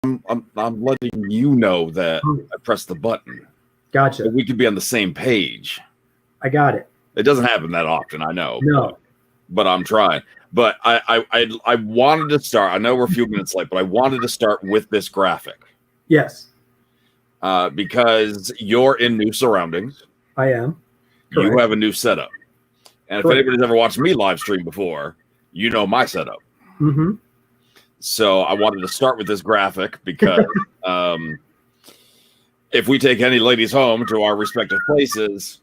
I'm letting you know that I pressed the button. Gotcha. So we could be on the same page. I got it. It doesn't happen that often, I know. No. But I'm trying. But I wanted to start. I know we're a few minutes late, but I wanted to start with this graphic. Yes. Because you're in new surroundings. I am. Correct. You have a new setup. And Correct. if anybody's ever watched me live stream before, you know my setup. Mm-hmm. So I wanted to start with this graphic because if we take any ladies home to our respective places,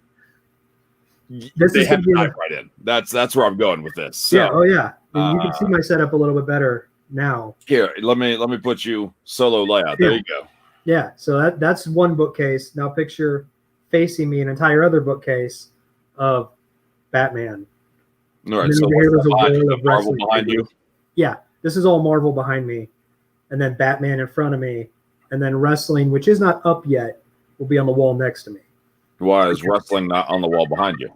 they have to dive right in. That's where I'm going with this. So, yeah. Oh yeah. You can see my setup a little bit better now. Here, let me put you solo layout. There you go. Yeah. So that's one bookcase. Now picture facing me an entire other bookcase of Batman. All right. So what's Marvel behind you? Yeah. This is all Marvel behind me, and then Batman in front of me, and then wrestling, which is not up yet, will be on the wall next to me. Why is wrestling not on the wall behind you?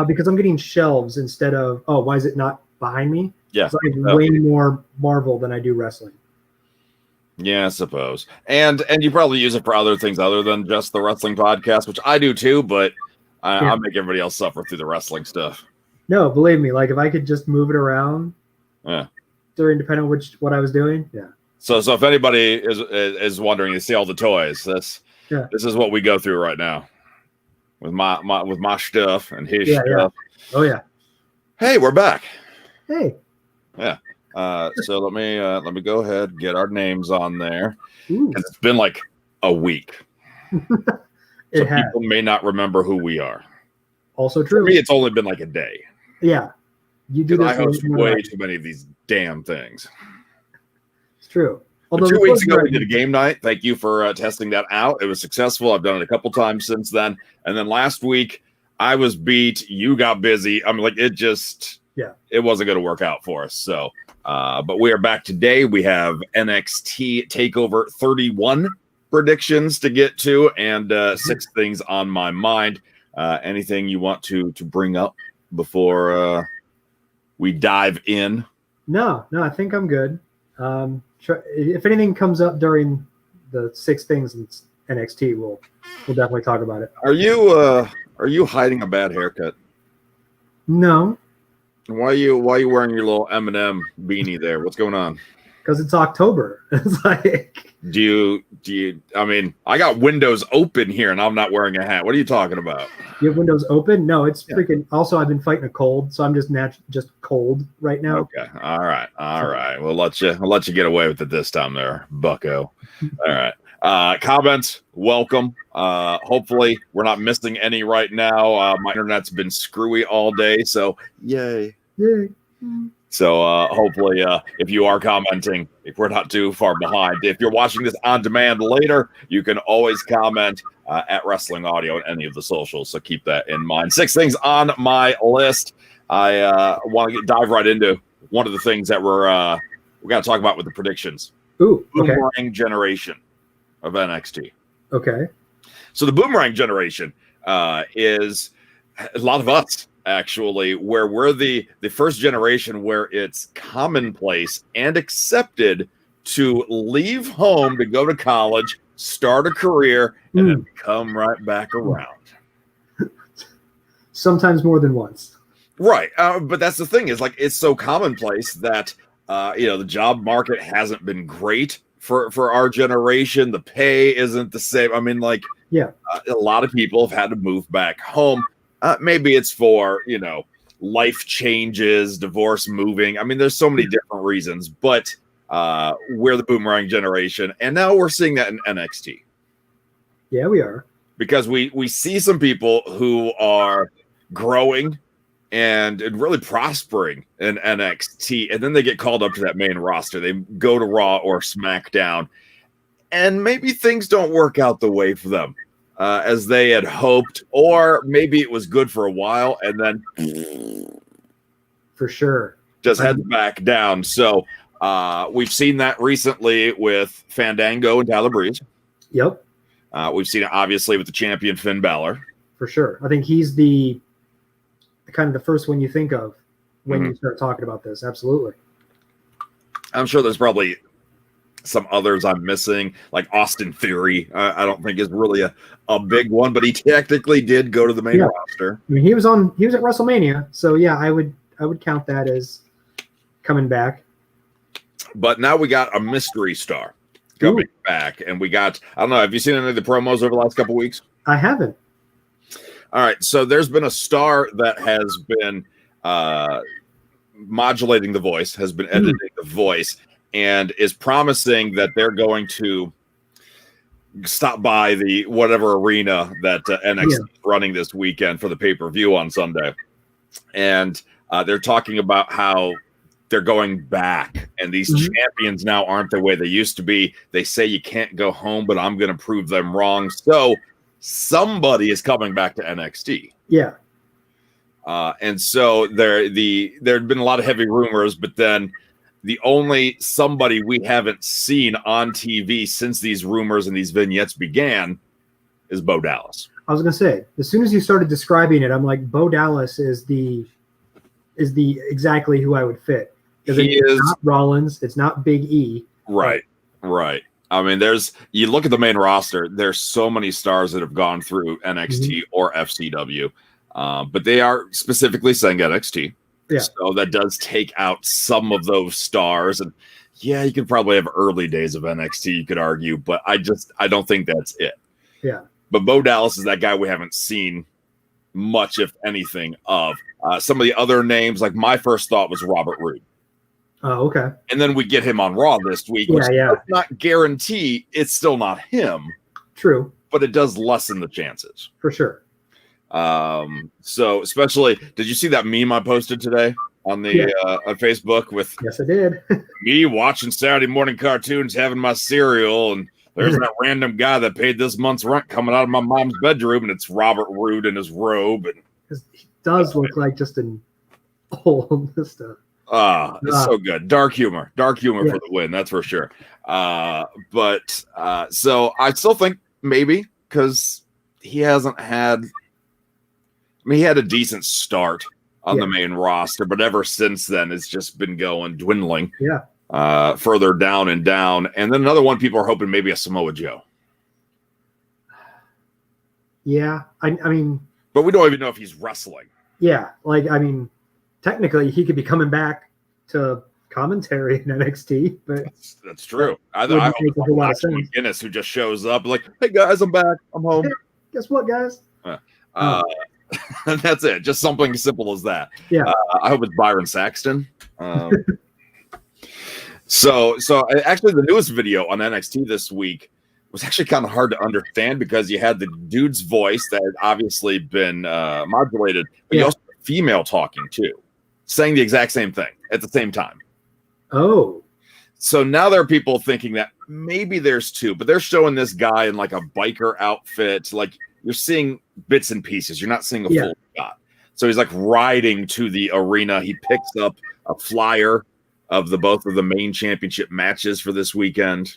Because I'm getting shelves instead of. Oh, why is it not behind me? Yeah, I have way more Marvel than I do wrestling. Yeah, I suppose, and you probably use it for other things other than just the wrestling podcast, which I do too. But I'll make everybody else suffer through the wrestling stuff. No, believe me. Like if I could just move it around. Yeah. Depending on what I was doing, yeah. So if anybody is wondering, you see all the toys. This is what we go through right now with my stuff and his stuff. Yeah. Oh yeah. Hey, we're back. Hey. Yeah. So let me go ahead and get our names on there. It's been like a week. So people may not remember who we are. Also true. For me, it's only been like a day. Yeah. You do. I host way too many of these damn things. It's true. Although 2 weeks ago we did a game night. Thank you for testing that out. It was successful. I've done it a couple times since then. And then last week I was beat. You got busy. I mean, like it wasn't going to work out for us. So, but we are back today. We have NXT Takeover 31 predictions to get to, and 6 things on my mind. Anything you want to bring up before we dive in? No, I think I'm good. If anything comes up during the 6 things in NXT, we'll definitely talk about it. Are you hiding a bad haircut? No. Why are you wearing your little M&M beanie there? What's going on? Because it's October. It's like. Do you? I mean, I got windows open here, and I'm not wearing a hat. What are you talking about? You have windows open? No, it's freaking. Also, I've been fighting a cold, so I'm just cold right now. Okay, all right. We'll let you get away with it this time, there, Bucko. All right. Comments, welcome. Hopefully, we're not missing any right now. My internet's been screwy all day, so yay. So hopefully, if you are commenting, if we're not too far behind, if you're watching this on demand later, you can always comment at Wrestling Audio on any of the socials. So keep that in mind. 6 things on my list. I want to dive right into one of the things that we're going to talk about with the predictions. Ooh, okay. Boomerang Generation of NXT. Okay. So the Boomerang Generation is a lot of us. Actually, where we're the first generation where it's commonplace and accepted to leave home to go to college, start a career, and then come right back around. Sometimes more than once. Right. But that's the thing is, like, it's so commonplace that, the job market hasn't been great for our generation. The pay isn't the same. I mean, like, a lot of people have had to move back home. Maybe it's for, life changes, divorce, moving. I mean, there's so many different reasons, but we're the Boomerang Generation. And now we're seeing that in NXT. Yeah, we are. Because we see some people who are growing and really prospering in NXT. And then they get called up to that main roster. They go to Raw or SmackDown. And maybe things don't work out the way for them. As they had hoped, or maybe it was good for a while and then for sure just heads back down. So we've seen that recently with Fandango and Tyler Breeze. Yep. We've seen it obviously with the champion Finn Balor. For sure. I think he's the kind of the first one you think of when you start talking about this. Absolutely. I'm sure there's probably Some others I'm missing, like Austin Theory. I don't think is really a big one, but he technically did go to the main roster. I mean, he was at WrestleMania, so yeah, I would count that as coming back. But now we got a mystery star coming back, and we got, I don't know, have you seen any of the promos over the last couple weeks? I haven't. All right, so there's been a star that has been modulating the voice, has been editing the voice, and is promising that they're going to stop by the whatever arena that NXT is running this weekend for the pay-per-view on Sunday. And they're talking about how they're going back, and these champions now aren't the way they used to be. They say you can't go home, but I'm going to prove them wrong. So somebody is coming back to NXT. Yeah. And so there had been a lot of heavy rumors, but then the only somebody we haven't seen on TV since these rumors and these vignettes began is Bo Dallas. I was going to say, as soon as you started describing it, I'm like, Bo Dallas is the exactly who I would fit. Because it's not Rollins, it's not Big E. Right. I mean, you look at the main roster, there's so many stars that have gone through NXT or FCW, but they are specifically saying NXT. Yeah. So that does take out some of those stars. And yeah, you could probably have early days of NXT, you could argue, but I don't think that's it. Yeah. But Bo Dallas is that guy we haven't seen much, if anything, of. Some of the other names, like my first thought was Robert Roode. Oh, okay. And then we get him on Raw this week, which does not guarantee it's still not him. True. But it does lessen the chances. For sure. So especially, did you see that meme I posted today on the on Facebook with Yes, I did. me watching Saturday morning cartoons, having my cereal, and there's that random guy that paid this month's rent coming out of my mom's bedroom, and it's Robert Roode in his robe. And he does look like just an old stuff. It's so good. Dark humor for the win, that's for sure. But so I still think maybe because he hasn't had. I mean, he had a decent start on the main roster, but ever since then, it's just been dwindling. Yeah. Further down and down. And then another one people are hoping maybe a Samoa Joe. Yeah. I mean. But we don't even know if he's wrestling. Yeah. Like, I mean, technically, he could be coming back to commentary in NXT, but. That's true. I hope it's like Guinness who just shows up like, hey, guys, I'm back. I'm home. Hey, guess what, guys? That's it. Just something as simple as that. Yeah. I hope it's Byron Saxton. So actually the newest video on NXT this week was actually kind of hard to understand because you had the dude's voice that had obviously been modulated, but you also had female talking too, saying the exact same thing at the same time. Oh. So now there are people thinking that maybe there's two, but they're showing this guy in like a biker outfit, like you're seeing bits and pieces. You're not seeing a full shot. So he's like riding to the arena. He picks up a flyer of both of the main championship matches for this weekend.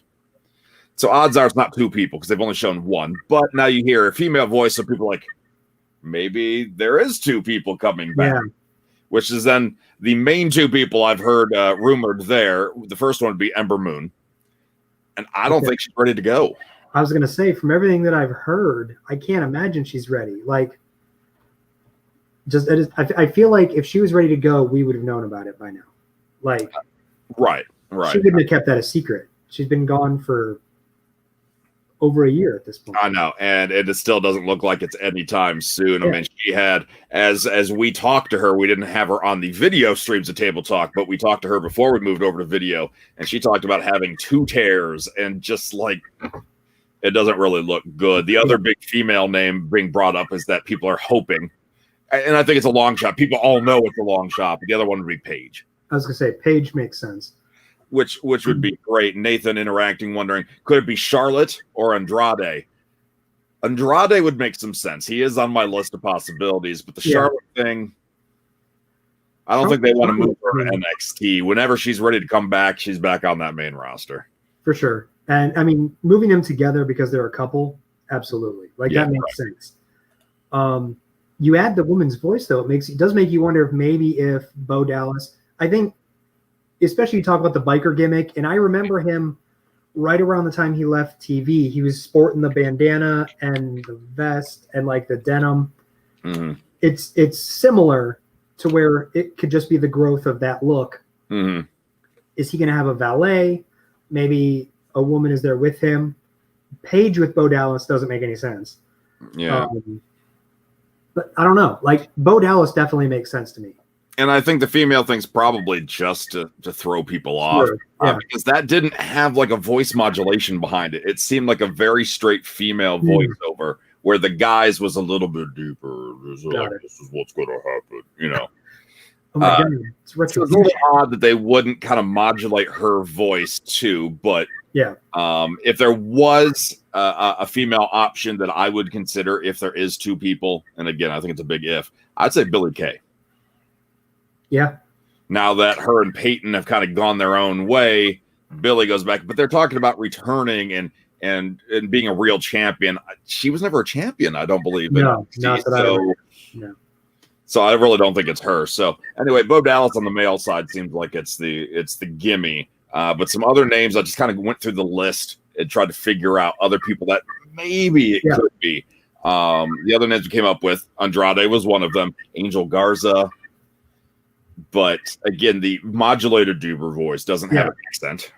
So odds are it's not two people because they've only shown one. But now you hear a female voice, so people are like, maybe there is two people coming back. Yeah. Which is then the main two people I've heard rumored there. The first one would be Ember Moon. And I don't think she's ready to go. I was going to say, from everything that I've heard, I can't imagine she's ready. Like, I feel like if she was ready to go, we would have known about it by now. Like, right. She wouldn't have kept that a secret. She's been gone for over a year at this point. I know, and it still doesn't look like it's anytime soon. Yeah. I mean, she had, as we talked to her, we didn't have her on the video streams of Table Talk, but we talked to her before we moved over to video, and she talked about having 2 tears and just like. It doesn't really look good. The other big female name being brought up is that people are hoping, and I think it's a long shot. People all know it's a long shot, but the other one would be Paige. I was going to say Paige makes sense. Which would be great. Nathan interacting, wondering, could it be Charlotte or Andrade? Andrade would make some sense. He is on my list of possibilities, but the Charlotte thing, I don't think they want to move her to NXT. Whenever she's ready to come back, she's back on that main roster. For sure. And I mean, moving them together because they're a couple, absolutely. Like that makes sense. You add the woman's voice though, it does make you wonder if Bo Dallas, I think, especially you talk about the biker gimmick, and I remember him right around the time he left TV, he was sporting the bandana and the vest and like the denim. Mm-hmm. It's similar to where it could just be the growth of that look. Mm-hmm. Is he going to have a valet? Maybe a woman is there with him. Paige with Bo Dallas doesn't make any sense. Yeah. But I don't know. Like, Bo Dallas definitely makes sense to me. And I think the female thing's probably just to throw people off. Sure. Yeah. Because that didn't have like a voice modulation behind it. It seemed like a very straight female voiceover where the guys was a little bit deeper. This is what's going to happen, you know. Oh my God. It's so it's a little odd that they wouldn't kind of modulate her voice too. But yeah, if there was a female option that I would consider if there is two people, and again, I think it's a big if, I'd say Billie Kay. Yeah. Now that her and Peyton have kind of gone their own way, Billie goes back, but they're talking about returning and being a real champion. She was never a champion, I don't believe. No, not that no. So I really don't think it's her. So anyway, Bo Dallas on the male side seems like it's the gimme. But some other names, I just kind of went through the list and tried to figure out other people that maybe it could be. The other names we came up with, Andrade was one of them, Angel Garza. But again, the modulated Duber voice doesn't have an accent.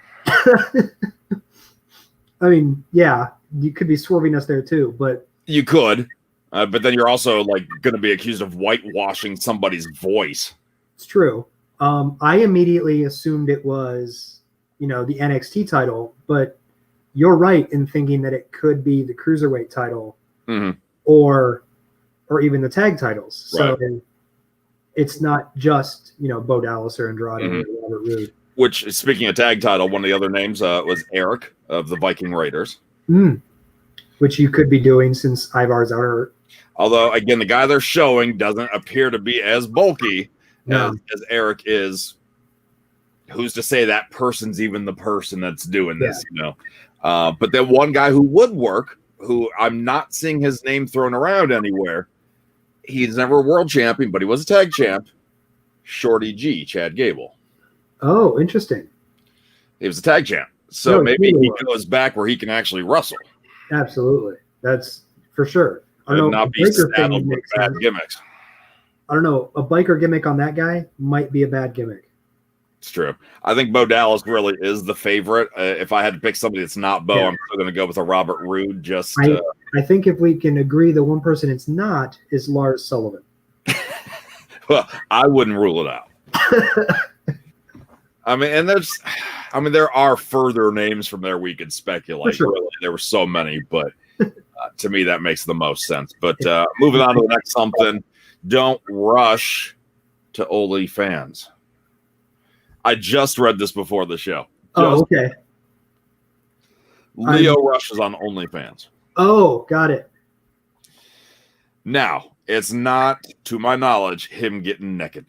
I mean, yeah, you could be swerving us there too, but you could. But then you're also like going to be accused of whitewashing somebody's voice. It's true. I immediately assumed it was, the NXT title, but you're right in thinking that it could be the Cruiserweight title or even the tag titles. Right. So it's not just, Bo Dallas or Andrade or Robert Roode. Which, speaking of tag title, one of the other names was Eric of the Viking Raiders. Which you could be doing since Ivar's out hurt. Although, again, the guy they're showing doesn't appear to be as bulky as Eric is. Who's to say that person's even the person that's doing this, But then one guy who would work, who I'm not seeing his name thrown around anywhere. He's never a world champion, but he was a tag champ. Shorty G, Chad Gable. Oh, interesting. He was a tag champ. So maybe he goes back where he can actually wrestle. Absolutely. That's for sure. And not be saddled with bad gimmicks. I don't know. A biker gimmick on that guy might be a bad gimmick. It's true. I think Bo Dallas really is the favorite. If I had to pick somebody that's not Bo, I'm still going to go with a Robert Roode. I think if we can agree the one person it's not is Lars Sullivan. Well, I wouldn't rule it out. There are further names from there we could speculate. Sure. Really. There were so many, but to me, that makes the most sense. But moving on to the next something, don't rush to OnlyFans. I just read this before the show. Okay. Lio Rush is on OnlyFans. Oh, got it. Now, it's not, to my knowledge, him getting naked.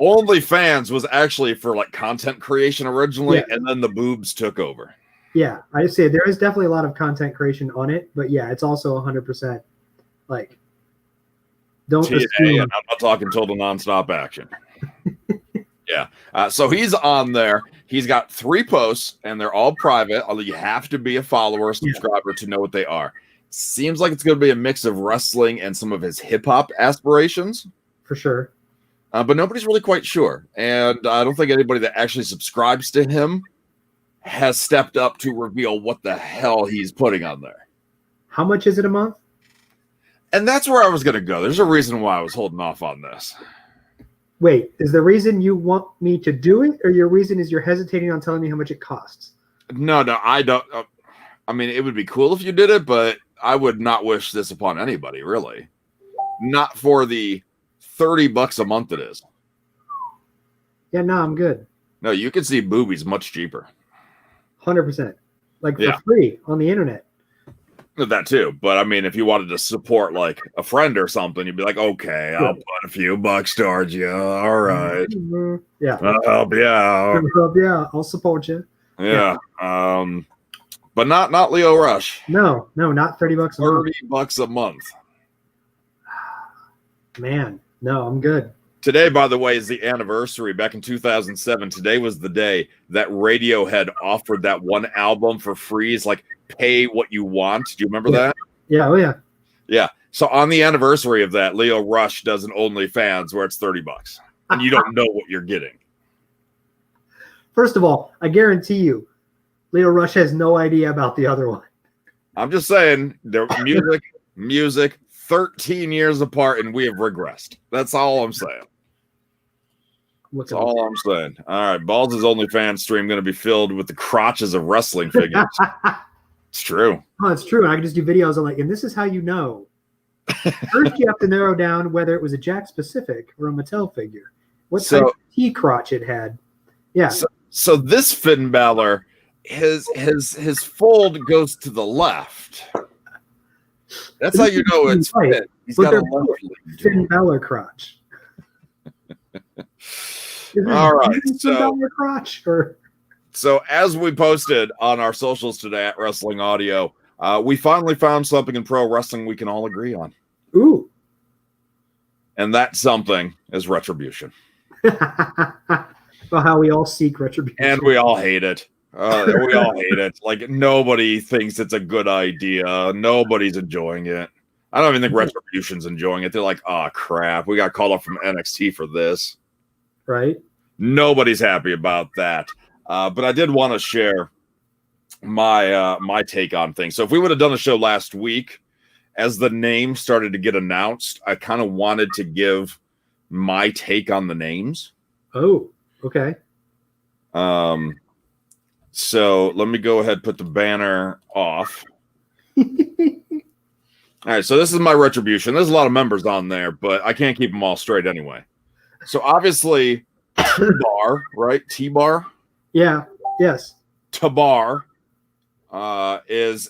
OnlyFans was actually for like content creation originally, and then the boobs took over. Yeah, I say there is definitely a lot of content creation on it, but yeah, it's also 100% like don't TNA, and I'm not talking total nonstop action. Yeah, so he's on there. He's got 3 posts, and they're all private. Although you have to be a follower, subscriber to know what they are. Seems like it's going to be a mix of wrestling and some of his hip hop aspirations, for sure. But nobody's really quite sure, and I don't think anybody that actually subscribes to him has stepped up to reveal what the hell he's putting on there. How much is it a month? And that's where I was going to go. There's a reason why I was holding off on this. Wait, is the reason you want me to do it, or your reason is you're hesitating on telling me how much it costs? No, I don't. I mean, it would be cool if you did it, but I would not wish this upon anybody, really. Not for the $30 a month it is. Yeah, no, I'm good. No, you can see boobies much cheaper. 100%. Like for free on the internet. That too. But I mean, if you wanted to support like a friend or something, you'd be like, okay, I'll put a few bucks towards you. All right. Yeah. I'll help you out. I'll support you. Yeah. But not Lio Rush. No, not $30 a month. $30 a month. Man, no, I'm good. Today, by the way, is the anniversary. Back in 2007, today was the day that Radiohead offered that one album for free. It's like, pay what you want. Do you remember that? Yeah, oh yeah. Yeah. So on the anniversary of that, Leo Rush does an OnlyFans where it's $30, and you don't know what you're getting. First of all, I guarantee you, Leo Rush has no idea about the other one. I'm just saying, the music, 13 years apart, and we have regressed. That's all I'm saying. That's all I'm saying. All right, Ballz' OnlyFans stream going to be filled with the crotches of wrestling figures. It's true. Oh, it's true. I can just do videos on and this is how you know. First, you have to narrow down whether it was a Jack specific or a Mattel figure. What type of T-crotch it had. Yeah. So this Finn Balor, his fold goes to the left. That's how you know it's fit. He's got a left Finn Balor crotch. All right. Finn Balor crotch or... So as we posted on our socials today at Wrestling Audio, we finally found something in pro wrestling we can all agree on. Ooh. And that something is Retribution. Well, how we all seek Retribution. And we all hate it. We all hate it. Like, nobody thinks it's a good idea. Nobody's enjoying it. I don't even think Retribution's enjoying it. They're like, oh, crap. We got called up from NXT for this. Right. Nobody's happy about that. But I did want to share my take on things. So if we would have done a show last week, as the name started to get announced, I kind of wanted to give my take on the names. Oh, okay. So let me go ahead and put the banner off. All right, so this is my Retribution. There's a lot of members on there, but I can't keep them all straight anyway. So obviously, T-Bar, right? T-Bar? Yeah. Yes. Tabar is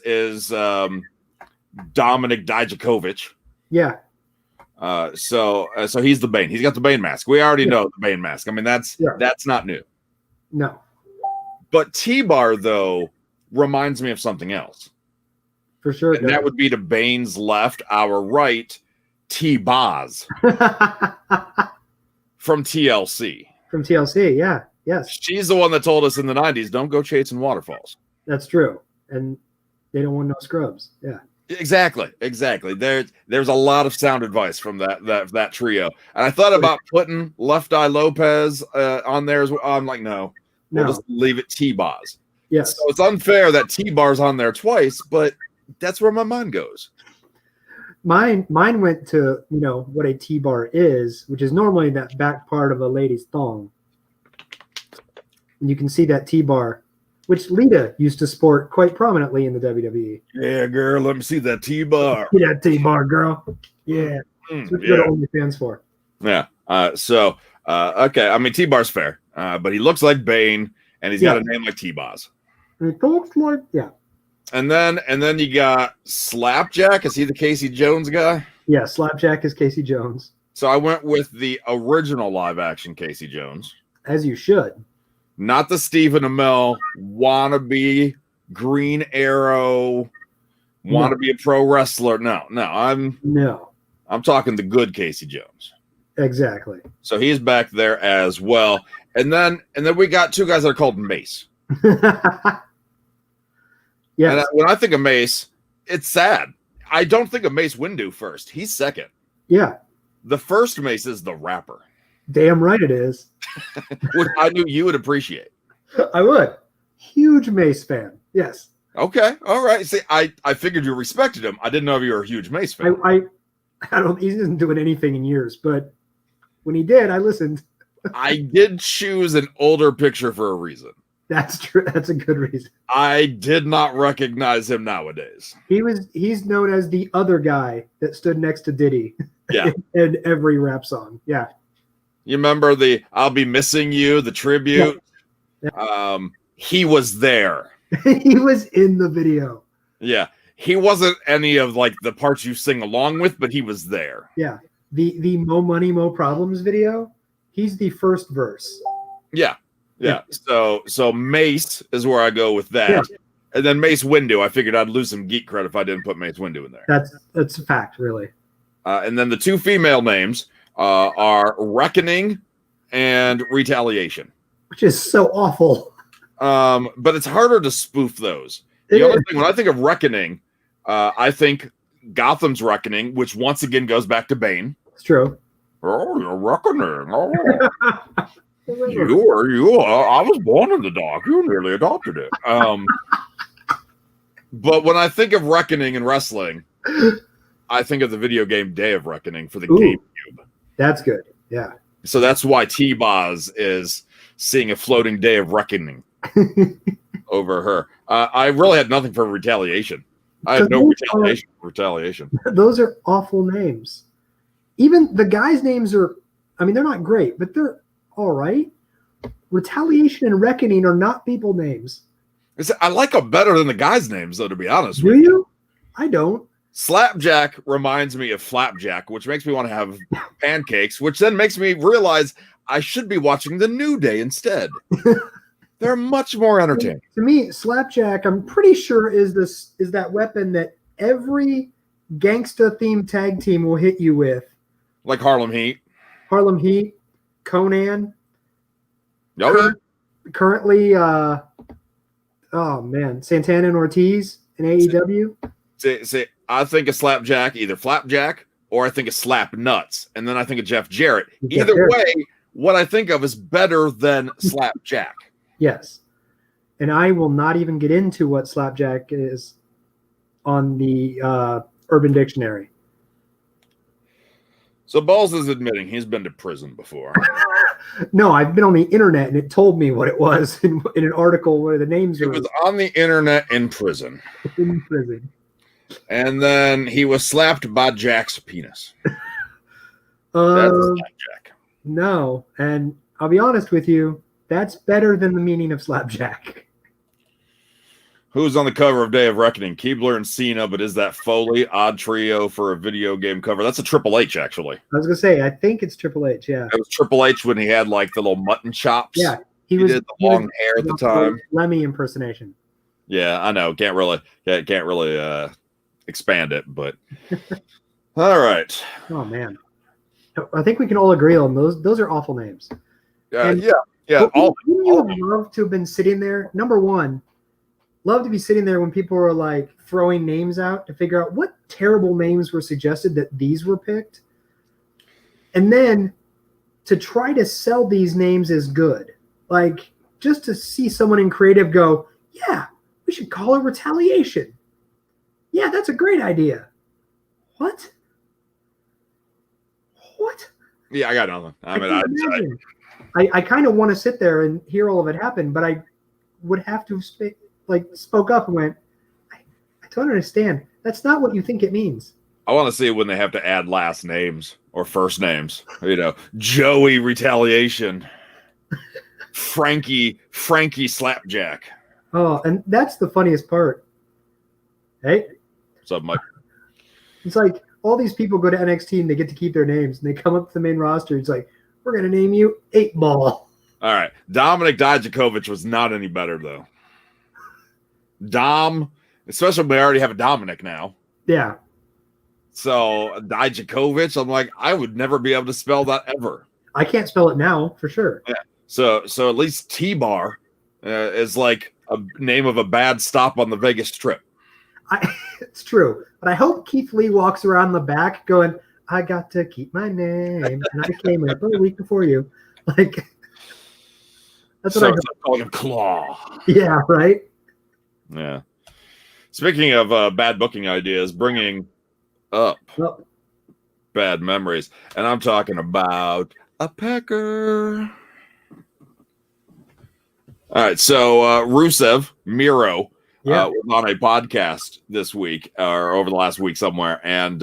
Dominic Dijakovic. Yeah. So he's the Bane. He's got the Bane mask. We already know the Bane mask. I mean, that's not new. No. But T-Bar, though, reminds me of something else. For sure. And that would be to Bane's left, our right, T-Boz from TLC. From TLC, yeah. Yes. She's the one that told us in the 90s, don't go chasing waterfalls. That's true. And they don't want no scrubs. Yeah. Exactly. There's a lot of sound advice from that trio. And I thought about putting Left Eye Lopez on there as well. I'm like, no. We'll just leave it T-Boz. Yes. So it's unfair that T-Bar's on there twice, but that's where my mind goes. Mine went to, what a T-bar is, which is normally that back part of a lady's thong. And you can see that T-bar, which Lita used to sport quite prominently in the WWE. Yeah, girl, let me see that T-bar. Yeah, T-bar, girl. Yeah. That's what you go to OnlyFans for. Yeah. Okay. I mean, T-Bar's fair, but he looks like Bane, and he's got a name like T-Boz. It looks like, yeah. And then you got Slapjack. Is he the Casey Jones guy? Yeah, Slapjack is Casey Jones. So I went with the original live-action Casey Jones. As you should. Not the Stephen Amell wannabe Green Arrow, wannabe a pro wrestler. No. I'm talking the good Casey Jones. Exactly. So he's back there as well. And then we got two guys that are called Mace. Yeah. And when I think of Mace, it's sad. I don't think of Mace Windu first. He's second. Yeah. The first Mace is the rapper. Damn right it is. Which I knew you would appreciate. I would. Huge Mace fan. Yes. Okay. All right. See, I figured you respected him. I didn't know if you were a huge Mace fan. I don't. He isn't doing anything in years, but when he did, I listened. I did choose an older picture for a reason. That's true. That's a good reason. I did not recognize him nowadays. He's known as the other guy that stood next to Diddy. Yeah. in every rap song. Yeah. You remember the I'll Be Missing You, the tribute? Yeah. He was there. He was in the video. Yeah. He wasn't any of like the parts you sing along with, but he was there. Yeah. The Mo Money, Mo Problems video, he's the first verse. Yeah. Yeah. So Mace is where I go with that. Yeah. And then Mace Windu. I figured I'd lose some geek credit if I didn't put Mace Windu in there. That's a fact, really. And then the two female names are Reckoning and Retaliation. Which is so awful. But it's harder to spoof those. The other thing, when I think of Reckoning, I think Gotham's Reckoning, which once again goes back to Bane. It's true. Oh, you're Reckoning. Oh. You are. I was born in the dark. You nearly adopted it. But when I think of Reckoning and wrestling, I think of the video game Day of Reckoning for the GameCube. That's good. Yeah. So that's why T-Boz is seeing a floating Day of Reckoning over her. I really had nothing for Retaliation. I had no retaliation. Those are awful names. Even the guys' names are, I mean, they're not great, but they're all right. Retaliation and Reckoning are not people names. I like them better than the guys' names, though, to be honest. Do you? I don't. Slapjack reminds me of Flapjack, which makes me want to have pancakes, which then makes me realize I should be watching The New Day instead. They're much more entertaining. To me, Slapjack, I'm pretty sure is that weapon that every gangsta-themed tag team will hit you with. Like Harlem Heat. Harlem Heat, Conan. Okay. Currently, Santana and Ortiz in AEW. See, I think of Slapjack, either Flapjack or I think of Slap Nuts, and then I think of Jeff Jarrett. Either way, what I think of is better than Slapjack. Yes. And I will not even get into what Slapjack is on the Urban Dictionary. So Ballz is admitting he's been to prison before. No, I've been on the internet and it told me what it was in an article where the names were. He was on the internet in prison. In prison. And then he was slapped by Jack's penis. That's Slapjack. No, and I'll be honest with you, that's better than the meaning of Slapjack. Who's on the cover of Day of Reckoning? Keebler and Cena, but is that Foley? Odd trio for a video game cover. That's a Triple H, actually. I was going to say, I think it's Triple H, yeah. It was Triple H when he had, like, the little mutton chops. Yeah. He did the long hair at the time. Lemmy impersonation. Yeah, I know. Can't really expand it, but... All right. Oh, man. I think we can all agree on those. Those are awful names. Yeah. Wouldn't you love to have been sitting there? Number one, love to be sitting there when people were like throwing names out to figure out what terrible names were suggested that these were picked. And then to try to sell these names as good. Like just to see someone in creative go, yeah, we should call it Retaliation. Yeah, that's a great idea. What? Yeah, I got nothing. I kind of want to sit there and hear all of it happen, but I would have to have spoke up and went, I don't understand. That's not what you think it means. I want to see when they have to add last names or first names. Joey Retaliation, Frankie Slapjack. Oh, and that's the funniest part. Hey, what's up, Mike? It's like all these people go to NXT and they get to keep their names, and they come up to the main roster. It's like, we're going to name you 8-Ball. All right. Dominic Dijakovic was not any better, though. Dom, especially when we already have a Dominic now. Yeah. So, Dijakovic, I'm like, I would never be able to spell that ever. I can't spell it now, for sure. Yeah. So at least T-Bar is like a name of a bad stop on the Vegas Strip. It's true. But I hope Keith Lee walks around the back going, I got to keep my name, and I came up a week before you. Like, that's what I calling him Claw. Yeah, right? Yeah. Speaking of bad booking ideas, bringing up bad memories, and I'm talking about a pecker. All right, so Rusev, Miro, was on a podcast this week, or over the last week somewhere, and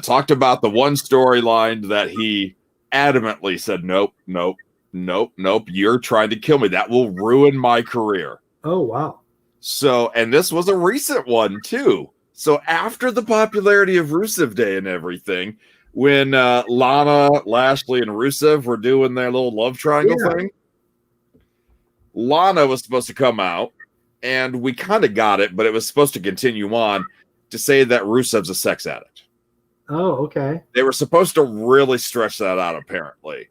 talked about the one storyline that he adamantly said, nope, you're trying to kill me. That will ruin my career. Oh, wow. So, and this was a recent one, too. So after the popularity of Rusev Day and everything, when Lana, Lashley, and Rusev were doing their little love triangle thing, Lana was supposed to come out, and we kind of got it, but it was supposed to continue on to say that Rusev's a sex addict. Oh, okay. They were supposed to really stretch that out, apparently.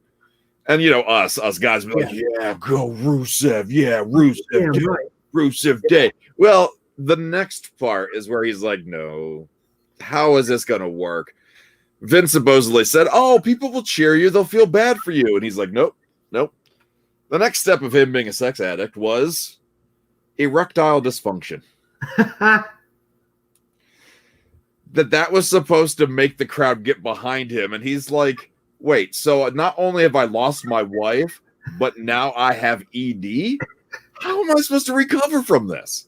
And us guys be like, yeah, go Rusev, Rusev, Damn right. Rusev Day. Well, the next part is where he's like, no, how is this gonna work? Vince supposedly said, oh, people will cheer you, they'll feel bad for you. And he's like, nope. The next step of him being a sex addict was erectile dysfunction. that was supposed to make the crowd get behind him. And he's like, wait, so not only have I lost my wife, but now I have ED? How am I supposed to recover from this?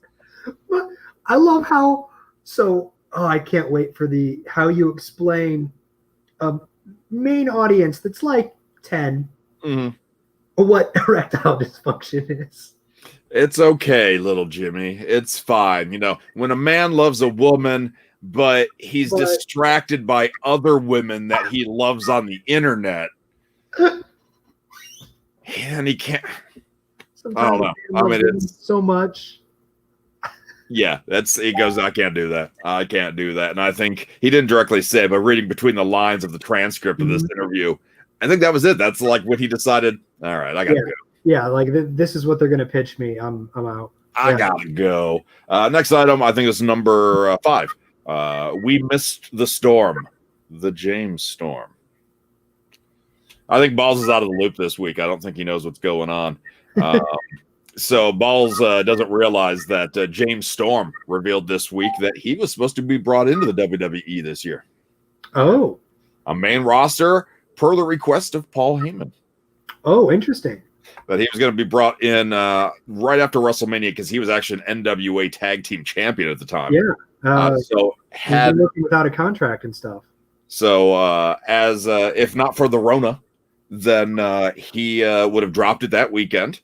I love how, I can't wait for how you explain a main audience that's like 10 what erectile dysfunction is. It's okay, little Jimmy. It's fine. When a man loves a woman, but he's distracted by other women that he loves on the internet, and he can't. I don't know. I mean, it's so much. Yeah, he goes, I can't do that. I can't do that. And I think he didn't directly say, but reading between the lines of the transcript of this interview, I think that was it. That's like when he decided, all right, I got to go. Yeah, like this is what they're going to pitch me. I'm out. I got to go. Next item, I think is number 5. We missed the storm, the James Storm. I think Ballz is out of the loop this week. I don't think he knows what's going on. So Ballz doesn't realize that James Storm revealed this week that he was supposed to be brought into the WWE this year. Oh. A main roster per the request of Paul Heyman. Oh, interesting. That he was going to be brought in right after WrestleMania because he was actually an NWA Tag Team Champion at the time. Yeah. So had working without a contract and stuff. So as if not for the Rona, then he would have dropped it that weekend.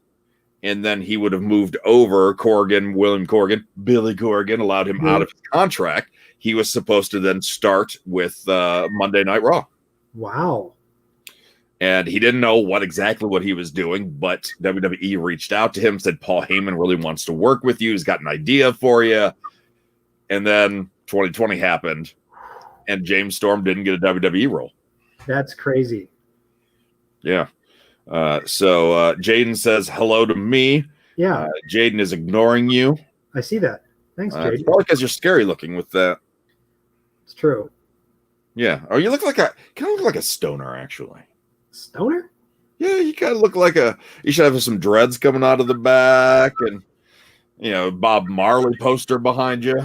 And then he would have moved over. William Corgan, Billy Corgan allowed him out of his contract. He was supposed to then start with Monday Night Raw. Wow. And he didn't know exactly what he was doing, but WWE reached out to him, said, Paul Heyman really wants to work with you. He's got an idea for you. And then 2020 happened, and James Storm didn't get a WWE role. That's crazy. Yeah. So Jaden says hello to me. Yeah. Jaden is ignoring you. I see that. Thanks, Jaden. It's probably because you're scary looking with that. It's true. Yeah. Oh, you look like a stoner, actually. Stoner? Yeah, you kind of look like you should have some dreads coming out of the back and, Bob Marley poster behind you.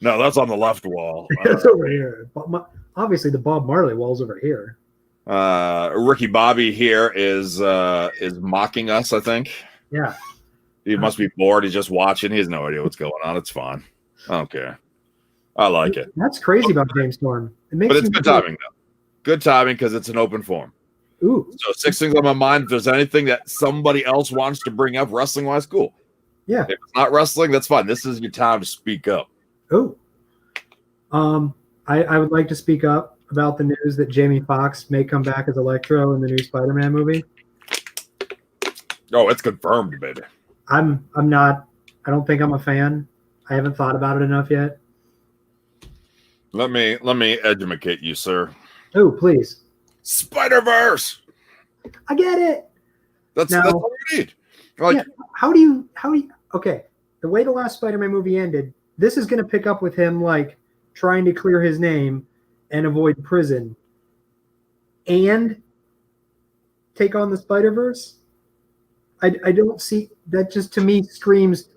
No, that's on the left wall. That's over here. Obviously, the Bob Marley wall's over here. Ricky Bobby here is mocking us, I think. Yeah. He must be bored. He's just watching. He has no idea what's going on. It's fine. I don't care. I like it. That's crazy about James Storm. But it's good timing, though. Good timing because it's an open forum. Ooh. So 6 things on my mind. If there's anything that somebody else wants to bring up wrestling-wise, cool. Yeah. If it's not wrestling, that's fine. This is your time to speak up. Oh. I would like to speak up about the news that Jamie Foxx may come back as Electro in the new SpiderMan movie. Oh, it's confirmed, baby. I'm not. I don't think I'm a fan. I haven't thought about it enough yet. Let me educate you, sir. Oh, please. Spider-Verse. I get it. That's what we need. Yeah, how do you okay, the way the last Spider-Man movie ended, this is going to pick up with him like trying to clear his name and avoid prison and take on the Spider-Verse. I don't see that. Just to me screams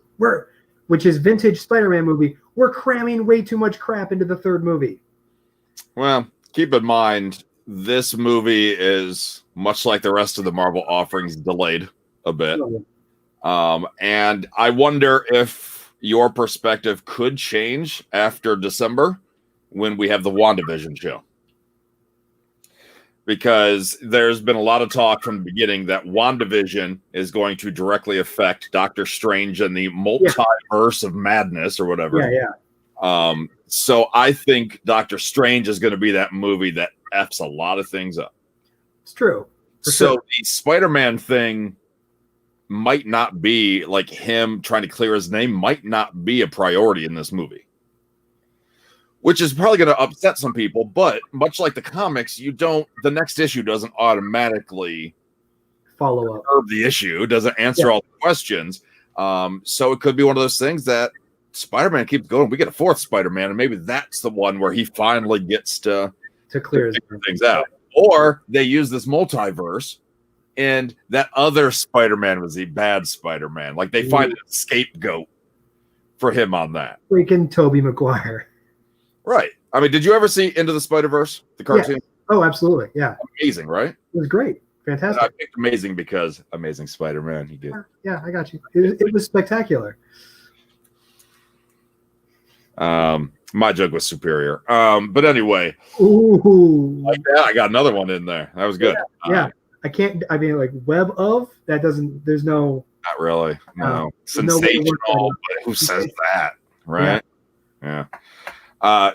which is vintage Spider-Man movie. We're cramming way too much crap into the third movie. Well, keep in mind this movie is much like the rest of the Marvel offerings, delayed a bit. And I wonder if your perspective could change after December when we have the WandaVision show. Because there's been a lot of talk from the beginning that WandaVision is going to directly affect Doctor Strange and the multiverse of madness or whatever. Yeah. So I think Doctor Strange is going to be that movie that F's a lot of things up. It's true. So the Spider-Man thing might not be like him trying to clear his name, might not be a priority in this movie. which is probably going to upset some people. But much like the comics, the next issue doesn't automatically follow up the issue, doesn't answer all the questions. So it could be one of those things that Spider-Man keeps going. We get a fourth Spider-Man, and maybe that's the one where he finally gets to clear things out. Or they use this multiverse, and that other Spider-Man was the bad Spider-Man. Like they find a scapegoat for him on that. Freaking Tobey Maguire. Right. I mean, did you ever see Into the Spider-Verse, the cartoon? Yeah. Oh, absolutely. Yeah. Amazing, right? It was great. Fantastic. I picked amazing because Amazing Spider-Man. He did. Yeah, I got you. It was spectacular. My joke was superior. But anyway, like that, I got another one in there. That was good. Yeah. I can't. I mean, like web of that doesn't. There's no. Not really. No. Sensational. But who says that? Right. Yeah.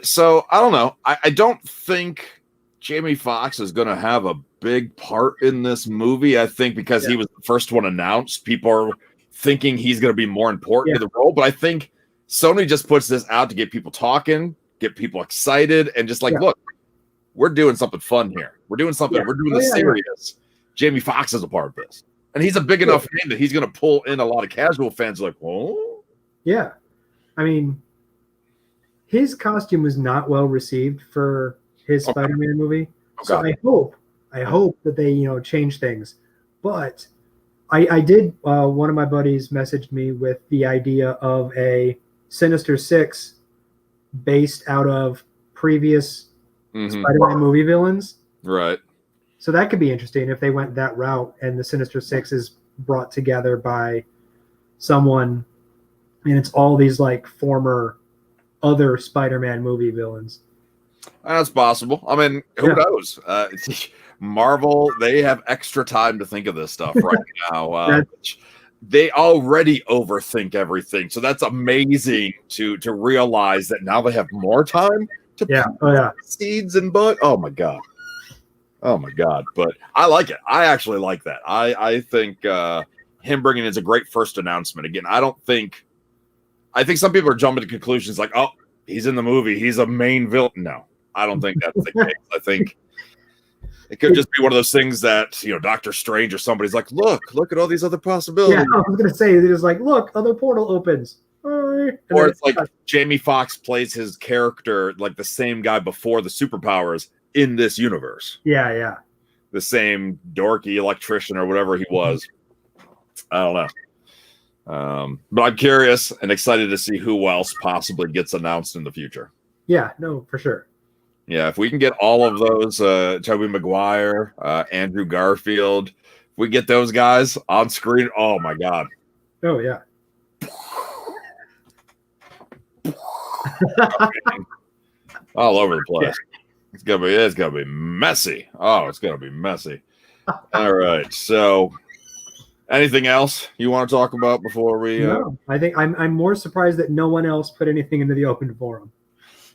So I don't know. I don't think Jamie Foxx is going to have a big part in this movie. I think because he was the first one announced, people are thinking he's going to be more important to the role. But I think Sony just puts this out to get people talking, get people excited, and just like, look, we're doing something fun here. We're doing something. We're doing this serious. Jamie Foxx is a part of this, and he's a big enough name that he's going to pull in a lot of casual fans. Like, oh, yeah. I mean, his costume was not well received for his Spider-Man movie, so I hope that they change things. But I did. One of my buddies messaged me with the idea of a Sinister Six based out of previous Spider-Man movie villains. Right. So that could be interesting if they went that route and the Sinister Six is brought together by someone, and it's all these like former other Spider-Man movie villains. That's possible. I mean, who knows? Marvel, they have extra time to think of this stuff right now. They already overthink everything, so that's amazing to realize that now they have more time to plant seeds and bud. Oh my god! But I like it. I actually like that. I think him bringing in is a great first announcement. Again, I think some people are jumping to conclusions like, oh, he's in the movie, he's a main villain. No, I don't think that's the case. I think it could just be one of those things that, Doctor Strange or somebody's like, look at all these other possibilities. Yeah, I was going to say, they're just like, look, other portal opens. Or it's like Jamie Foxx plays his character like the same guy before the superpowers in this universe. Yeah. The same dorky electrician or whatever he was. I don't know. But I'm curious and excited to see who else possibly gets announced in the future. Yeah, no, for sure. Yeah, if we can get all of those, Tobey Maguire, Andrew Garfield, if we get those guys on screen, oh my god. Oh yeah. All over the place. It's gonna be messy. Oh, it's gonna be messy. All right. So anything else you want to talk about before we No, I think I'm more surprised that no one else put anything into the open forum.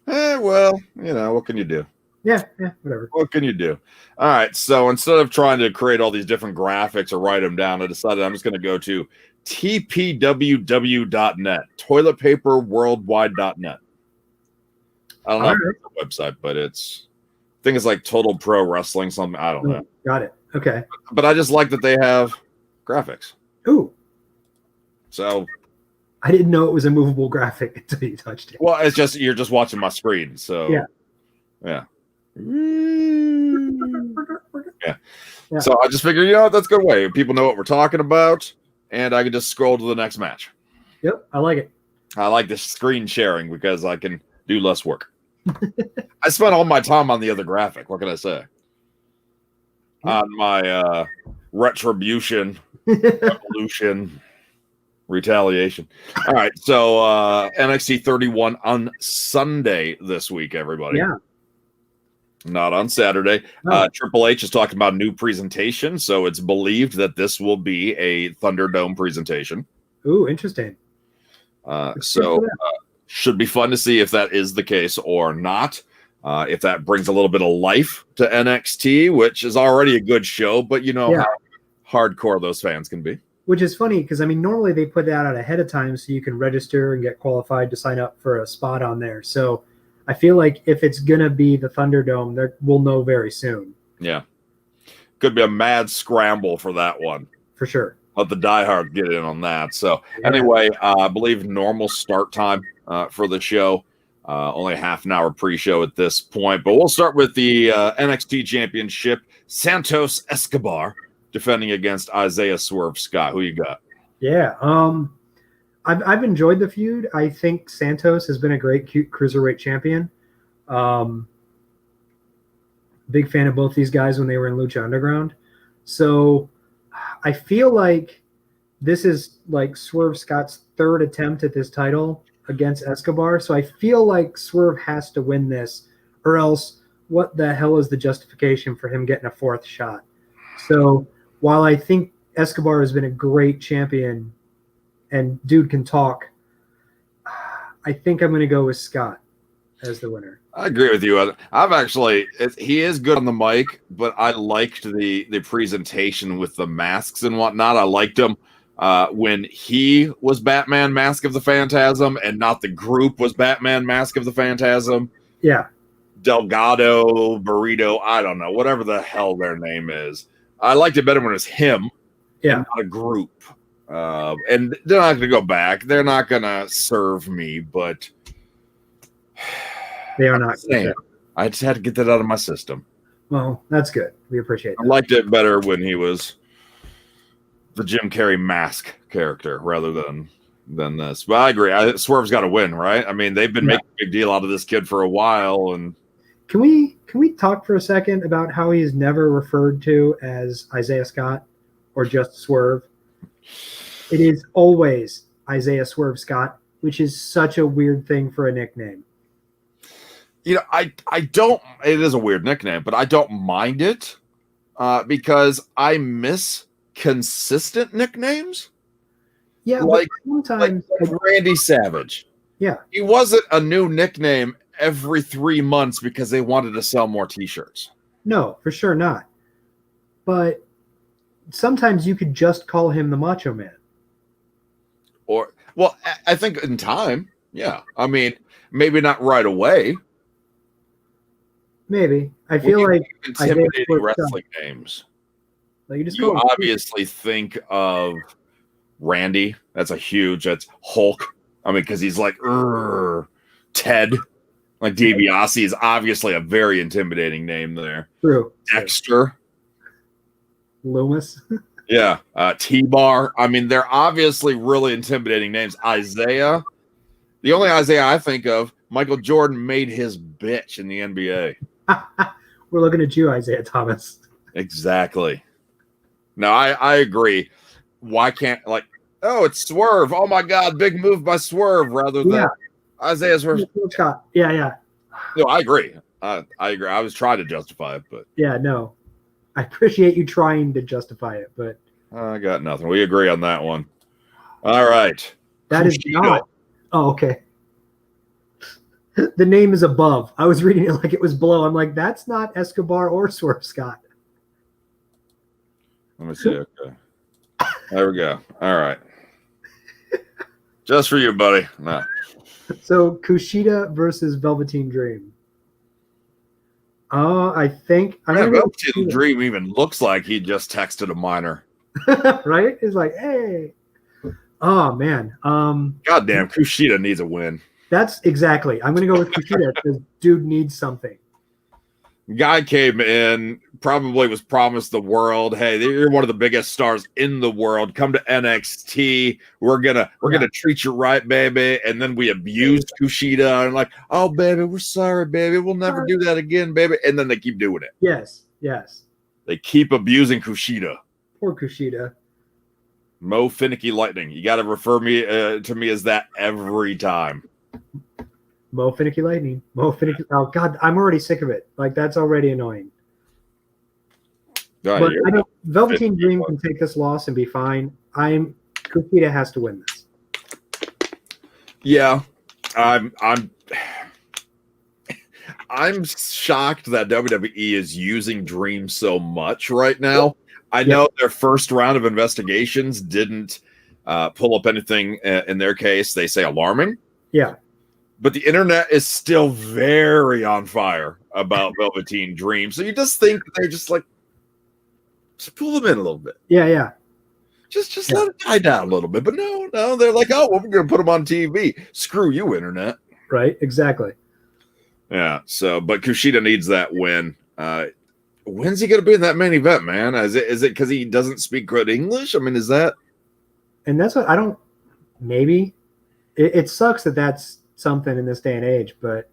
Well, what can you do? Yeah, whatever. What can you do? All right. So instead of trying to create all these different graphics or write them down, I decided I'm just going to go to tpww.net, toiletpaperworldwide.net. I don't know if it's a website, but I think it's like Total Pro Wrestling, something. I don't know. Got it. Okay. But I just like that they have graphics. Ooh. So I didn't know it was a movable graphic until you touched it. Well, it's just you're just watching my screen, so yeah. So I just figured, that's a good way. People know what we're talking about, and I can just scroll to the next match. Yep, I like it. I like the screen sharing because I can do less work. I spent all my time on the other graphic. What can I say? On my Retribution, Revolution, Retaliation. All right, so NXT 31 on Sunday this week, everybody. Yeah. Not on Saturday. Triple H is talking about new presentation, so it's believed that this will be a Thunderdome presentation. Ooh, interesting. Should be fun to see if that is the case or not. If that brings a little bit of life to NXT, which is already a good show, but how hardcore those fans can be. Which is funny because, normally they put that out ahead of time so you can register and get qualified to sign up for a spot on there. So, I feel like if it's going to be the Thunderdome, we'll know very soon. Yeah. Could be a mad scramble for that one. For sure. Let the diehards get in on that. So anyway, I believe normal start time for the show. Only a half an hour pre-show at this point. But we'll start with the NXT Championship. Santos Escobar defending against Isaiah Swerve Scott. Who you got? Yeah. I've enjoyed the feud. I think Santos has been a great cruiserweight champion. Big fan of both these guys when they were in Lucha Underground. So I feel like this is like Swerve Scott's third attempt at this title against Escobar. So I feel like Swerve has to win this, or else what the hell is the justification for him getting a fourth shot? So while I think Escobar has been a great champion and dude can talk, I think I'm going to go with Scott as the winner. I agree with you. He is good on the mic, but I liked the presentation with the masks and whatnot. I liked him when he was Batman Mask of the Phantasm and not the group was Batman Mask of the Phantasm. Yeah. Delgado, Burrito, I don't know, whatever the hell their name is. I liked it better when it was him and not a group. And they're not going to go back. They're not going to serve me, but they are not. I just had to get that out of my system. Well, that's good. We appreciate that. I liked it better when he was the Jim Carrey mask character rather than this. But I agree. Swerve's got to win, right? I mean, they've been making a big deal out of this kid for a while. And can we talk for a second about how he is never referred to as Isaiah Scott or just Swerve? It is always Isaiah Swerve Scott, which is such a weird thing for a nickname. You know, I don't. It is a weird nickname, but I don't mind it because I miss consistent nicknames. Yeah, like sometimes like Randy Savage. Yeah, he wasn't a new nickname every 3 months because they wanted to sell more T-shirts. No, for sure not. But sometimes you could just call him the Macho Man. Or, well, I think in time, yeah. I mean, maybe not right away. Maybe. I feel like intimidating wrestling names. Like you obviously think of Randy. That's Hulk. I mean, because he's like Ted. Like DiBiase is obviously a very intimidating name there. True. Dexter. Loomis. Yeah. T-Bar. I mean, they're obviously really intimidating names. Isaiah. The only Isaiah I think of, Michael Jordan made his bitch in the NBA. We're looking at you, Isaiah Thomas. Exactly. No, I agree. Why can't, it's Swerve. Oh, my God, big move by Swerve rather than Isaiah Swerve. Scott. Yeah. No, I agree. I agree. I was trying to justify it, but. Yeah, no. I appreciate you trying to justify it, but. I got nothing. We agree on that one. All right. That is not. Oh, okay. The name is above. I was reading it like it was below. I'm like, that's not Escobar or Swerve Scott. Let me see. Okay. There we go. All right. Just for you, buddy. No. So Kushida versus Velveteen Dream. I think Velveteen Dream even looks like he just texted a minor. Right? It's like, hey. Oh man. Goddamn, Kushida needs a win. That's exactly. I'm going to go with Kushida because dude needs something. Guy came in, probably was promised the world. Hey, you're one of the biggest stars in the world. Come to NXT. We're gonna treat you right, baby. And then we abused Kushida and like, oh baby, we're sorry, baby. We'll never do that again, baby. And then they keep doing it. Yes. They keep abusing Kushida. Poor Kushida. Mo Finicky Lightning. You got to refer me to me as that every time. Mo Finicky Lightning. Mo Finicky. Oh God, I'm already sick of it. Like that's already annoying. But I know Velveteen Dream can take this loss and be fine. Kushida has to win this. Yeah, I'm shocked that WWE is using Dream so much right now. I know their first round of investigations didn't pull up anything in their case. They say alarming. Yeah. but the internet is still very on fire about Velveteen Dream. So you just think they're just like, just pull them in a little bit. Yeah. Just let it die down a little bit. But no, they're like, oh, well, we're going to put them on TV. Screw you, internet. Right, exactly. Yeah, so, but Kushida needs that win. When's he going to be in that main event, man? Is it because he doesn't speak good English? I mean, is that? And that's what I don't, maybe. It sucks that that's something in this day and age, but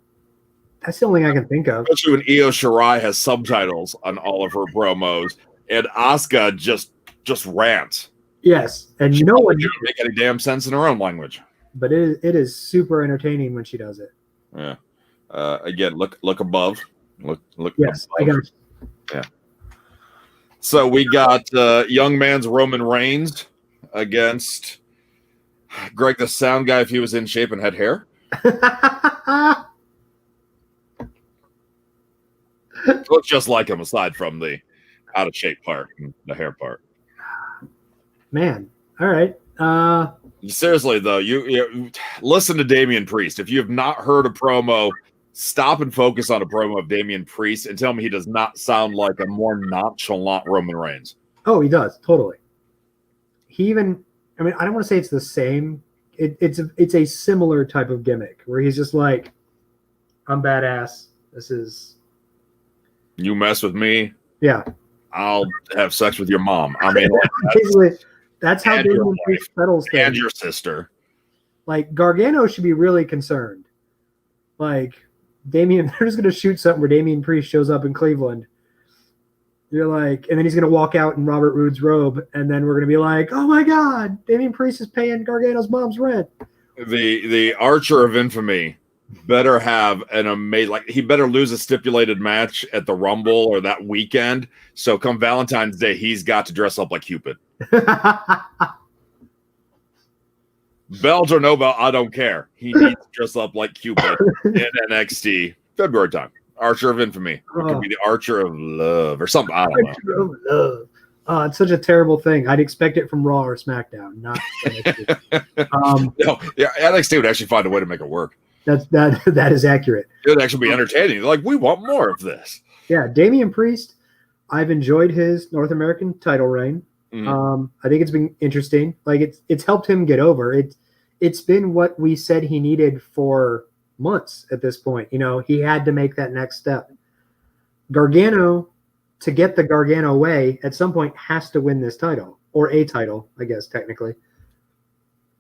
that's the only thing I can think of. Especially when Io Shirai has subtitles on all of her promos, and Asuka just rants. Yes, and she no one doesn't make any damn sense in her own language. But it is super entertaining when she does it. Yeah. Again, look above. Look. Yes, above. I got you. Yeah. So we got young man's Roman Reigns against Greg the Sound Guy if he was in shape and had hair. Looks just like him aside from the out of shape part and the hair part. Man, all right. Seriously though, you listen to Damian Priest. If you have not heard a promo, stop and focus on a promo of Damian Priest and tell me he does not sound like a more nonchalant Roman Reigns. Oh, he does totally. He even, I mean, I don't want to say it's the same. It's a similar type of gimmick where he's just like, I'm badass. This is. You mess with me. Yeah. I'll have sex with your mom. I mean, that's how Damian Priest settles things. And your sister. Like, Gargano should be really concerned. Like, Damian, they're just going to shoot something where Damian Priest shows up in Cleveland. You're like, and then he's going to walk out in Robert Roode's robe, and then we're going to be like, oh my God, Damian Priest is paying Gargano's mom's rent. The Archer of Infamy better have an amazing, like, he better lose a stipulated match at the Rumble or that weekend. So come Valentine's Day, he's got to dress up like Cupid. Belt or no belt, I don't care. He needs to dress up like Cupid in NXT February time. Archer of Infamy. It could be the Archer of Love or something. I don't know. Archer of Love. It's such a terrible thing. I'd expect it from Raw or SmackDown, not NXT. No, yeah, NXT would actually find a way to make it work. That is accurate. It would actually be entertaining. Like, we want more of this. Yeah, Damian Priest, I've enjoyed his North American title reign. Mm-hmm. I think it's been interesting. Like, it's helped him get over. It's been what we said he needed for months at this point. You know, he had to make that next step. Gargano, to get the Gargano way, at some point has to win this title, or a title, I guess, technically.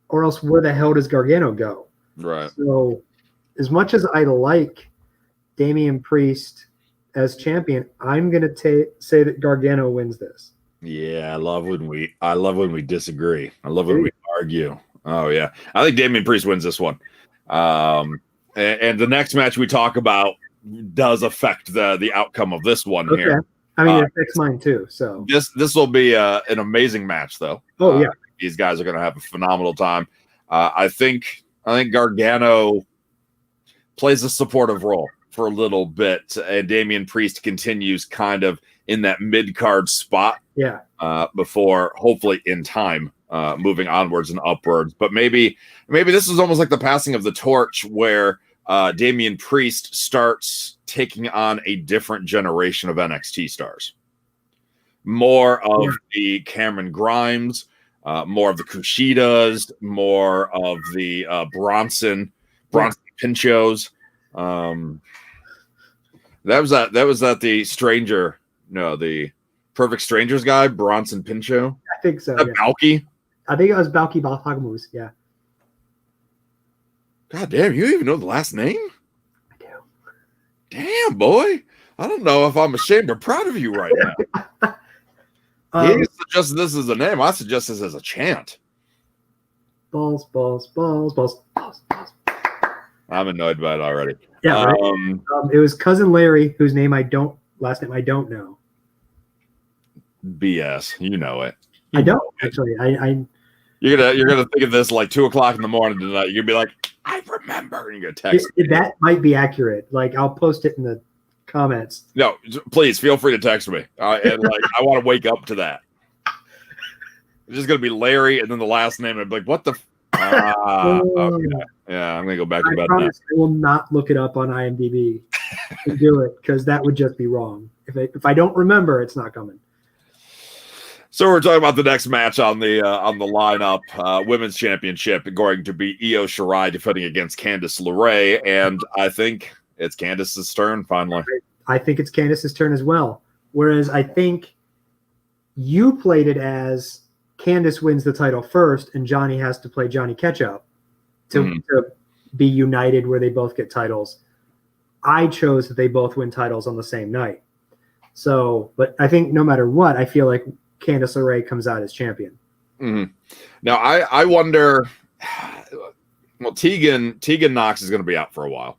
Or else where the hell does Gargano go? Right. So as much as I like Damian Priest as champion, I'm going to say that Gargano wins this. Yeah, I love when we disagree. I love when we argue. Oh yeah, I think Damian Priest wins this one. And the next match we talk about does affect the outcome of this one here. I mean, it affects mine too. So this will be an amazing match, though. Oh yeah, these guys are going to have a phenomenal time. I think Gargano plays a supportive role for a little bit, and Damian Priest continues kind of in that mid-card spot. Yeah. Before, hopefully, in time, moving onwards and upwards. But maybe this is almost like the passing of the torch, where Damian Priest starts taking on a different generation of NXT stars. More of the Cameron Grimes, more of the Kushidas, more of the Bronson Pinchos. That was at the Stranger. No, the Perfect Strangers guy, Bronson Pinchot. I think so. Balky? I think it was Balky Balhagamoose, yeah. God damn, you even know the last name? I do. Damn, boy. I don't know if I'm ashamed or proud of you right now. He suggested this as a name. I suggest this as a chant. Balls, balls, balls, balls, balls, balls. I'm annoyed by it already. Yeah, right? It was Cousin Larry, whose last name I don't know. BS, you know it. I don't actually. You're gonna think of this like 2:00 in the morning tonight. You're gonna be like, I remember, and you're gonna text me. That might be accurate. Like, I'll post it in the comments. No, please feel free to text me. And like, I want to wake up to that. It's just gonna be Larry, and then the last name. I'd be like, what the? Okay. Yeah, I'm gonna go back to bed now. I will not look it up on IMDb to do it because that would just be wrong. If I don't remember, it's not coming. So we're talking about the next match on the lineup, women's championship, going to be Io Shirai defending against Candice LeRae, and I think it's Candice's turn finally. I think it's Candice's turn as well. Whereas I think you played it as Candice wins the title first, and Johnny has to play Johnny Ketchup to be united where they both get titles. I chose that they both win titles on the same night. So, but I think no matter what, I feel like Candice LeRae comes out as champion. Mm-hmm. Now, I wonder. Well, Tegan Knox is going to be out for a while.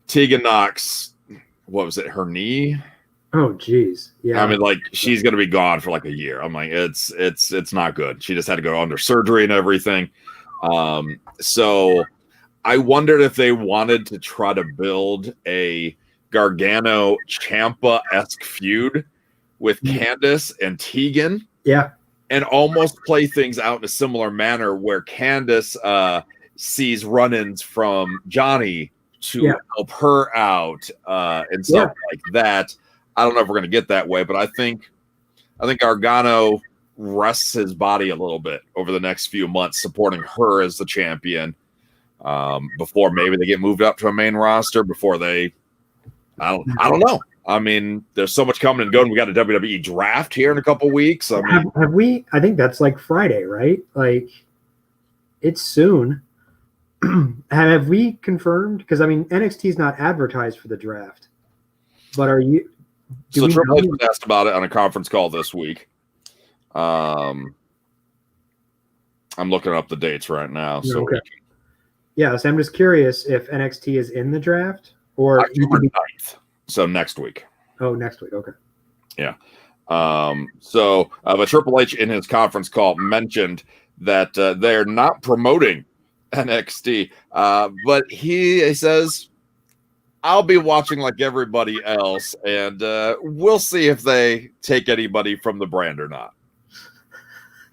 Tegan Knox, what was it? Her knee. Oh, geez. Yeah. I mean, like, she's going to be gone for like a year. I'm like, it's not good. She just had to go under surgery and everything. So I wondered if they wanted to try to build a Gargano Ciampa-esque feud with Candice and Tegan. Yeah. And almost play things out in a similar manner where Candice sees run-ins from Johnny to help her out and stuff like that. I don't know if we're going to get that way, but I think Gargano rests his body a little bit over the next few months, supporting her as the champion before maybe they get moved up to a main roster. Before they, I don't know. I mean, there's so much coming and going. We got a WWE draft here in a couple weeks. I mean, have we? I think that's like Friday, right? Like, it's soon. Have we confirmed? Because I mean, NXT is not advertised for the draft, but are you? So Triple H was asked about it on a conference call this week. I'm looking up the dates right now. So yeah, so I'm just curious if NXT is in the draft or October 9th. So next week. Oh, next week. Okay. Yeah. But Triple H in his conference call mentioned that they're not promoting NXT, but he says, I'll be watching like everybody else, and we'll see if they take anybody from the brand or not.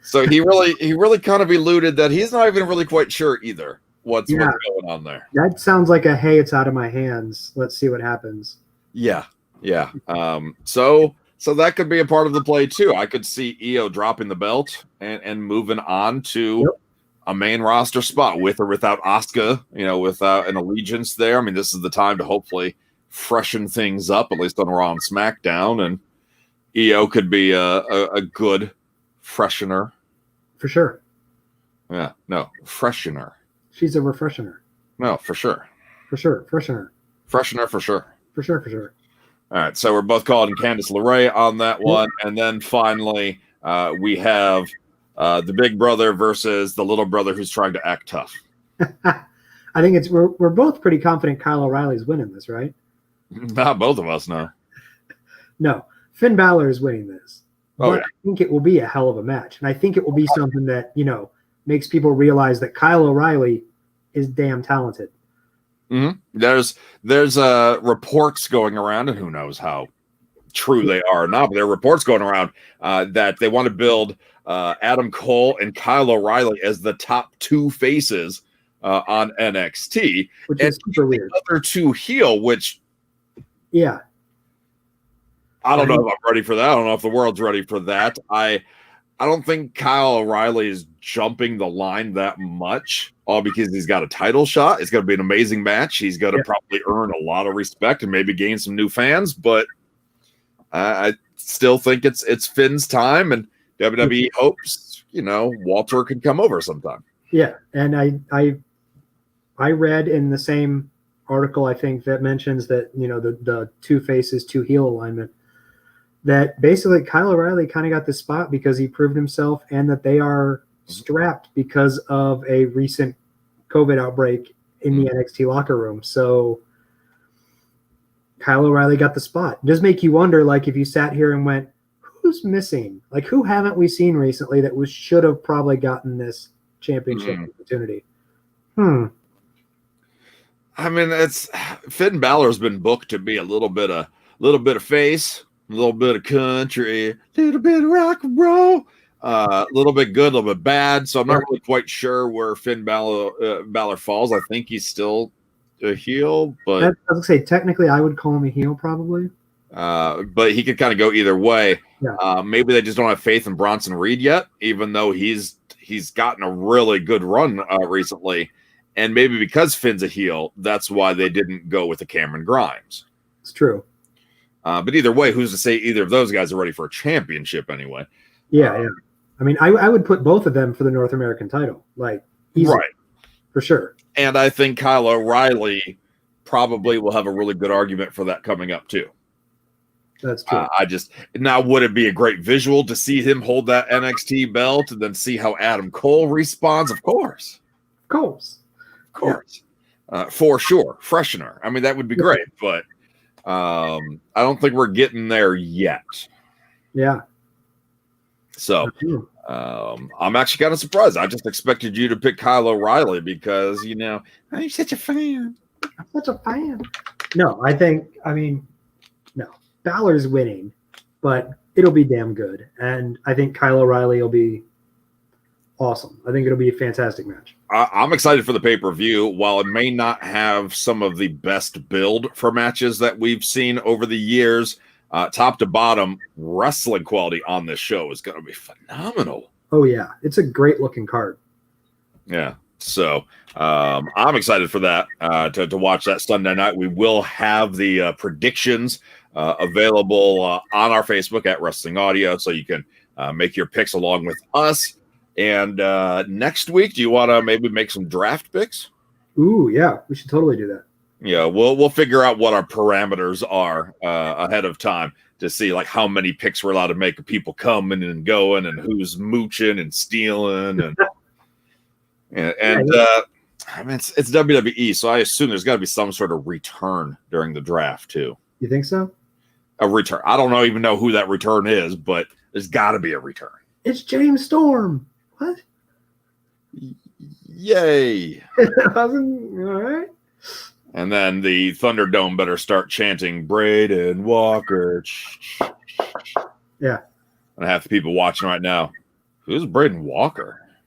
So he really kind of alluded that he's not even really quite sure either what's going on there. That sounds like a hey, it's out of my hands. Let's see what happens. Yeah. So that could be a part of the play too. I could see Io dropping the belt and moving on to a main roster spot with or without Asuka, without an allegiance there. I mean, this is the time to hopefully freshen things up, at least on Raw and SmackDown, and Io could be a good freshener. For sure. Yeah, no, freshener. She's a refreshener. No, for sure. For sure, freshener. Freshener for sure. For sure. All right, so we're both calling Candice LeRae on that one, and then finally we have the big brother versus the little brother who's trying to act tough. I think we're both pretty confident Kyle O'Reilly's winning this, right? Not both of us, no. No, Finn Balor is winning this. Oh, but I think it will be a hell of a match, and I think it will be something that makes people realize that Kyle O'Reilly is damn talented. Mm-hmm. There's reports going around, and who knows how true they are or not, but there are reports going around that they want to build Adam Cole and Kyle O'Reilly as the top two faces on NXT, which is super weird. The other two heel, which I don't know if I'm ready for that. I don't know if the world's ready for that. I don't think Kyle O'Reilly is jumping the line that much, all because he's got a title shot. It's going to be an amazing match. He's going to probably earn a lot of respect and maybe gain some new fans, but I still think it's Finn's time, and WWE hopes, Walter can come over sometime. Yeah, and I read in the same article, I think, that mentions that, the two faces, two heel alignment, that basically Kyle O'Reilly kind of got the spot because he proved himself and that they are strapped because of a recent COVID outbreak in the NXT locker room. So Kyle O'Reilly got the spot. It does make you wonder, like, if you sat here and went, who's missing? Like, who haven't we seen recently that should have probably gotten this championship opportunity? I mean, Finn Balor's been booked to be a little bit of face, a little bit of country, a little bit of rock and roll. A little bit good, a little bit bad. So I'm not really quite sure where Finn Balor falls. I think he's still a heel, but I was gonna say technically I would call him a heel probably. But he could kind of go either way. Yeah. Maybe they just don't have faith in Bronson Reed yet, even though he's gotten a really good run recently. And maybe because Finn's a heel, that's why they didn't go with the Cameron Grimes. It's true. But either way, who's to say either of those guys are ready for a championship anyway? Yeah. I mean, I would put both of them for the North American title. Like, easy, right. For sure. And I think Kyle O'Reilly probably will have a really good argument for that coming up too. That's true. Now, would it be a great visual to see him hold that NXT belt and then see how Adam Cole responds? Of course. Yeah. For sure. Freshener. I mean, that would be great, but I don't think we're getting there yet. Yeah. So I'm actually kind of surprised. I just expected you to pick Kyle O'Reilly because, I'm such a fan. No, no. Balor's winning, but it'll be damn good. And I think Kyle O'Reilly will be awesome. I think it'll be a fantastic match. I'm excited for the pay-per-view. While it may not have some of the best build for matches that we've seen over the years, top to bottom, wrestling quality on this show is going to be phenomenal. Oh, yeah. It's a great-looking card. Yeah. So I'm excited for that, to watch that Sunday night. We will have the predictions available on our Facebook at Wrestling Audio, so you can make your picks along with us. And next week, do you want to maybe make some draft picks? Ooh, yeah. We should totally do that. Yeah, we'll figure out what our parameters are ahead of time to see like how many picks we're allowed to make of people coming and going and who's mooching and stealing and I mean it's WWE, so I assume there's got to be some sort of return during the draft too. You think so? A return. I don't even know who that return is, but there's got to be a return. It's James Storm. What? Yay! All right. And then the Thunderdome better start chanting Braden Walker. Yeah. And I have the people watching right now. Who's Braden Walker?